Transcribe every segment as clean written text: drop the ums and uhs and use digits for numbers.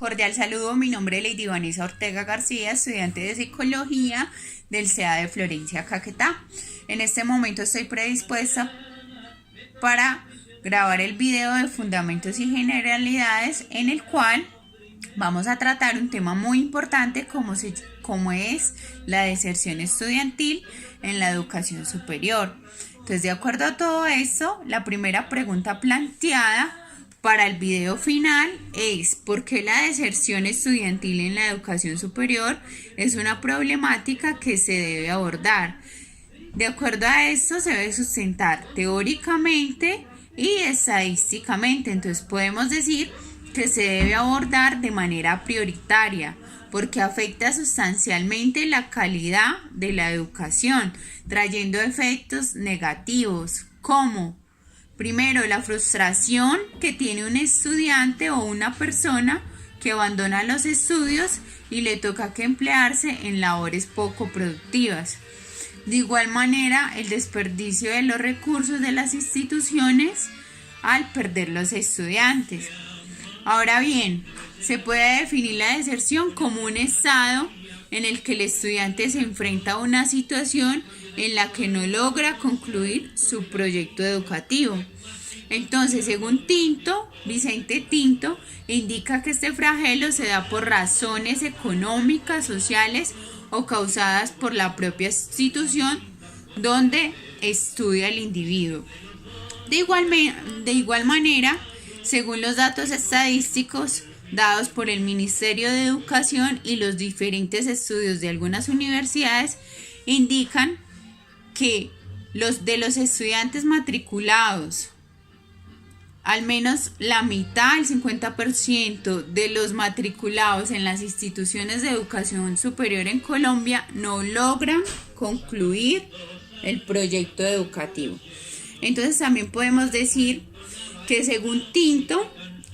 Cordial saludo, mi nombre es Lady Vanessa Ortega García, estudiante de Psicología del CEA de Florencia, Caquetá. En este momento estoy predispuesta para grabar el video de Fundamentos y Generalidades, en el cual vamos a tratar un tema muy importante como es la deserción estudiantil en la educación superior. Entonces, de acuerdo a todo esto, la primera pregunta planteada para el video final es: ¿por qué la deserción estudiantil en la educación superior es una problemática que se debe abordar? De acuerdo a esto, se debe sustentar teóricamente y estadísticamente. Entonces podemos decir que se debe abordar de manera prioritaria porque afecta sustancialmente la calidad de la educación, trayendo efectos negativos como: primero, la frustración que tiene un estudiante o una persona que abandona los estudios y le toca que emplearse en labores poco productivas. De igual manera, el desperdicio de los recursos de las instituciones al perder los estudiantes. Ahora bien, se puede definir la deserción como un estado en el que el estudiante se enfrenta a una situación en la que no logra concluir su proyecto educativo. Entonces, según Vicente Tinto, indica que este flagelo se da por razones económicas, sociales o causadas por la propia institución donde estudia el individuo. De igual manera, según los datos estadísticos dados por el Ministerio de Educación y los diferentes estudios de algunas universidades, indican que de los estudiantes matriculados, al menos la mitad, el 50% de los matriculados en las instituciones de educación superior en Colombia no logran concluir el proyecto educativo. Entonces también podemos decir que, según Tinto,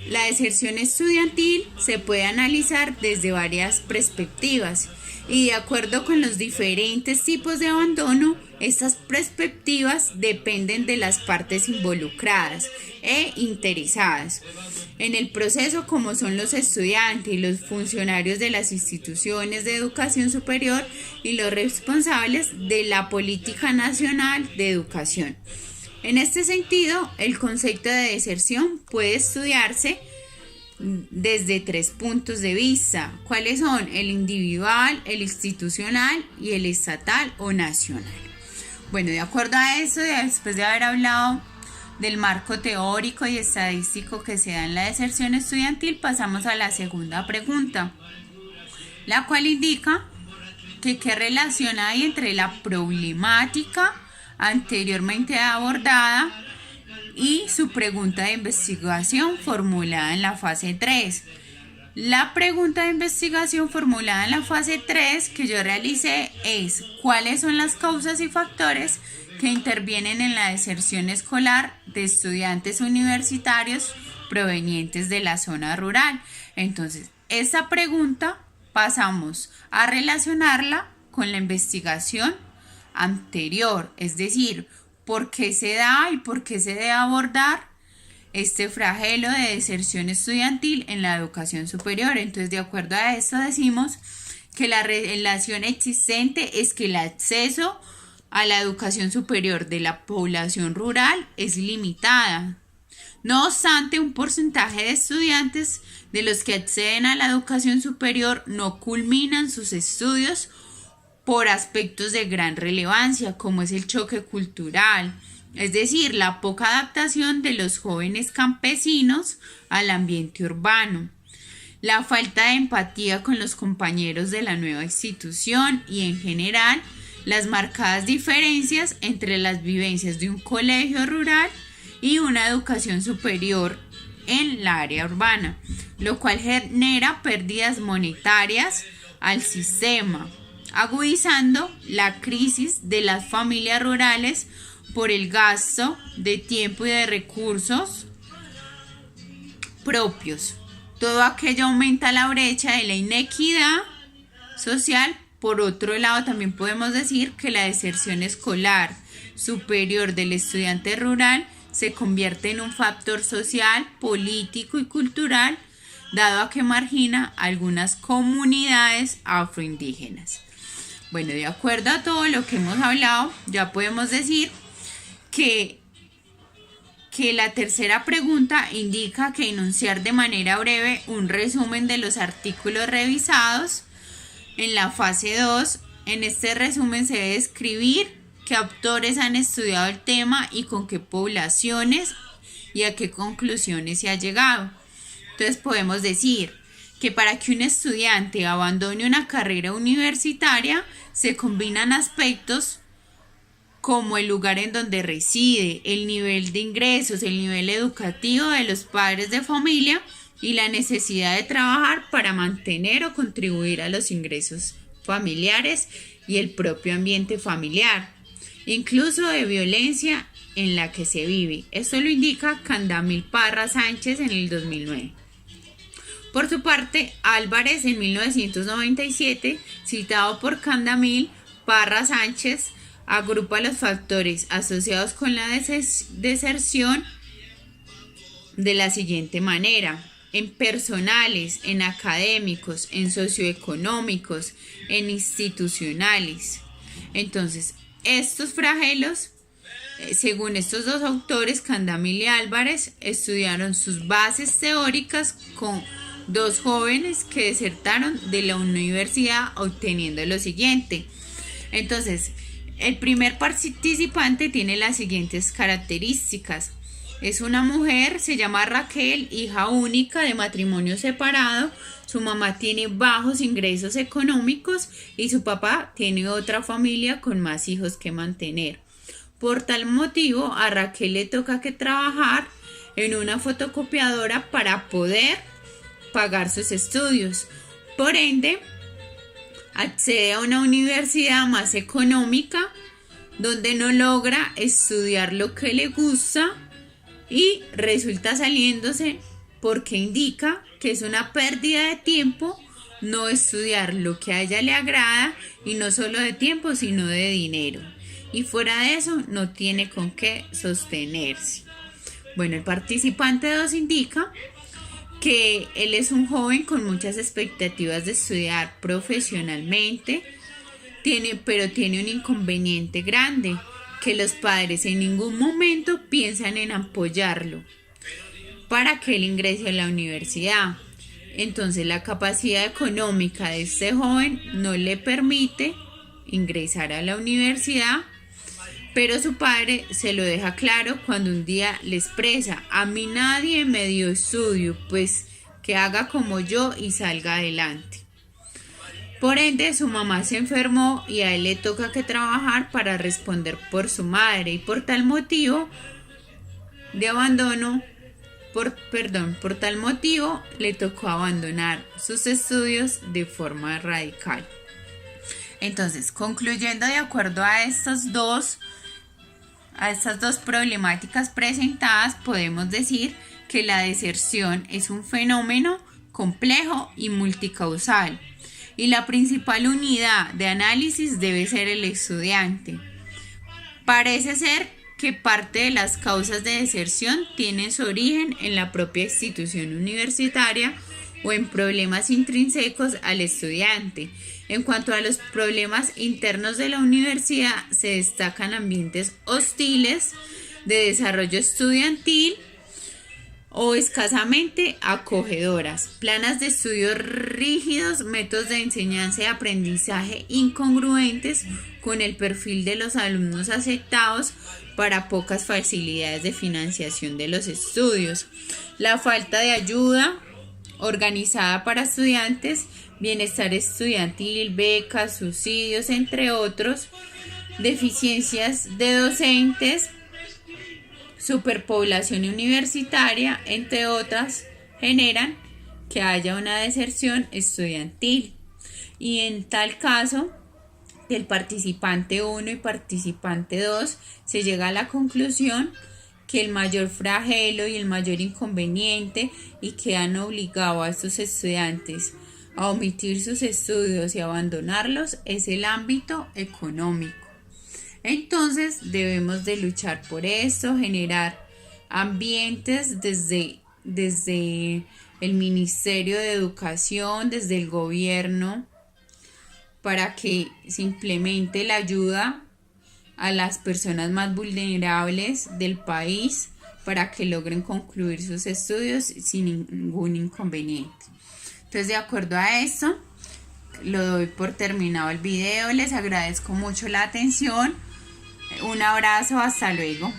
la deserción estudiantil se puede analizar desde varias perspectivas y, de acuerdo con los diferentes tipos de abandono, estas perspectivas dependen de las partes involucradas e interesadas en el proceso, como son los estudiantes y los funcionarios de las instituciones de educación superior y los responsables de la política nacional de educación. En este sentido, el concepto de deserción puede estudiarse desde 3 puntos de vista. ¿Cuáles son? El individual, el institucional y el estatal o nacional. Bueno, de acuerdo a eso, después de haber hablado del marco teórico y estadístico que se da en la deserción estudiantil, pasamos a la segunda pregunta, la cual indica que qué relación hay entre la problemática anteriormente abordada y su pregunta de investigación formulada en la fase 3. La pregunta de investigación formulada en la fase 3 que yo realicé es: ¿cuáles son las causas y factores que intervienen en la deserción escolar de estudiantes universitarios provenientes de la zona rural? Entonces, esta pregunta pasamos a relacionarla con la investigación anterior, es decir, ¿por qué se da y por qué se debe abordar este flagelo de deserción estudiantil en la educación superior? Entonces, de acuerdo a esto, decimos que la relación existente es que el acceso a la educación superior de la población rural es limitada. No obstante, un porcentaje de estudiantes de los que acceden a la educación superior no culminan sus estudios por aspectos de gran relevancia, como es el choque cultural, es decir, la poca adaptación de los jóvenes campesinos al ambiente urbano, la falta de empatía con los compañeros de la nueva institución y, en general, las marcadas diferencias entre las vivencias de un colegio rural y una educación superior en la área urbana, lo cual genera pérdidas monetarias al sistema, agudizando la crisis de las familias rurales por el gasto de tiempo y de recursos propios. Todo aquello aumenta la brecha de la inequidad social. Por otro lado, también podemos decir que la deserción escolar superior del estudiante rural se convierte en un factor social, político y cultural dado a que margina algunas comunidades afroindígenas. Bueno, de acuerdo a todo lo que hemos hablado, ya podemos decir que la tercera pregunta indica que enunciar de manera breve un resumen de los artículos revisados en la fase 2. En este resumen se debe describir qué autores han estudiado el tema y con qué poblaciones y a qué conclusiones se ha llegado. Entonces podemos decir que para que un estudiante abandone una carrera universitaria se combinan aspectos como el lugar en donde reside, el nivel de ingresos, el nivel educativo de los padres de familia y la necesidad de trabajar para mantener o contribuir a los ingresos familiares y el propio ambiente familiar, incluso de violencia en la que se vive. Esto lo indica Candamil Parra Sánchez en el 2009. Por su parte, Álvarez en 1997, citado por Candamil Parra Sánchez, agrupa los factores asociados con la deserción de la siguiente manera: en personales, en académicos, en socioeconómicos, en institucionales. Entonces, estos flagelos, según estos dos autores, Candamil y Álvarez, estudiaron sus bases teóricas con dos jóvenes que desertaron de la universidad obteniendo lo siguiente. Entonces, el primer participante tiene las siguientes características. Es una mujer, se llama Raquel, hija única de matrimonio separado. Su mamá tiene bajos ingresos económicos y su papá tiene otra familia con más hijos que mantener. Por tal motivo, a Raquel le toca que trabajar en una fotocopiadora para poder pagar sus estudios. Por ende, accede a una universidad más económica donde no logra estudiar lo que le gusta y resulta saliéndose porque indica que es una pérdida de tiempo no estudiar lo que a ella le agrada, y no solo de tiempo sino de dinero, y fuera de eso no tiene con qué sostenerse. Bueno, el participante 2 indica que él es un joven con muchas expectativas de estudiar profesionalmente, pero tiene un inconveniente grande, que los padres en ningún momento piensan en apoyarlo para que él ingrese a la universidad. Entonces la capacidad económica de este joven no le permite ingresar a la universidad, pero su padre se lo deja claro cuando un día le expresa: a mí nadie me dio estudio, pues que haga como yo y salga adelante. Por ende, su mamá se enfermó y a él le toca que trabajar para responder por su madre, y por tal motivo le tocó abandonar sus estudios de forma radical. Entonces, concluyendo de acuerdo a estas dos problemáticas presentadas, podemos decir que la deserción es un fenómeno complejo y multicausal, y la principal unidad de análisis debe ser el estudiante. Parece ser que parte de las causas de deserción tienen su origen en la propia institución universitaria o en problemas intrínsecos al estudiante. En cuanto a los problemas internos de la universidad, se destacan ambientes hostiles de desarrollo estudiantil o escasamente acogedoras, planes de estudio rígidos, métodos de enseñanza y aprendizaje incongruentes con el perfil de los alumnos aceptados para pocas facilidades de financiación de los estudios, la falta de ayuda organizada para estudiantes, bienestar estudiantil, becas, subsidios, entre otros, deficiencias de docentes, superpoblación universitaria, entre otras, generan que haya una deserción estudiantil. Y en tal caso, del participante 1 y participante 2, se llega a la conclusión que el mayor flagelo y el mayor inconveniente y que han obligado a estos estudiantes a omitir sus estudios y abandonarlos es el ámbito económico. Entonces debemos de luchar por esto, generar ambientes desde el Ministerio de Educación, desde el gobierno, para que se implemente la ayuda a las personas más vulnerables del país para que logren concluir sus estudios sin ningún inconveniente. Entonces, de acuerdo a esto, lo doy por terminado el video. Les agradezco mucho la atención. Un abrazo, hasta luego.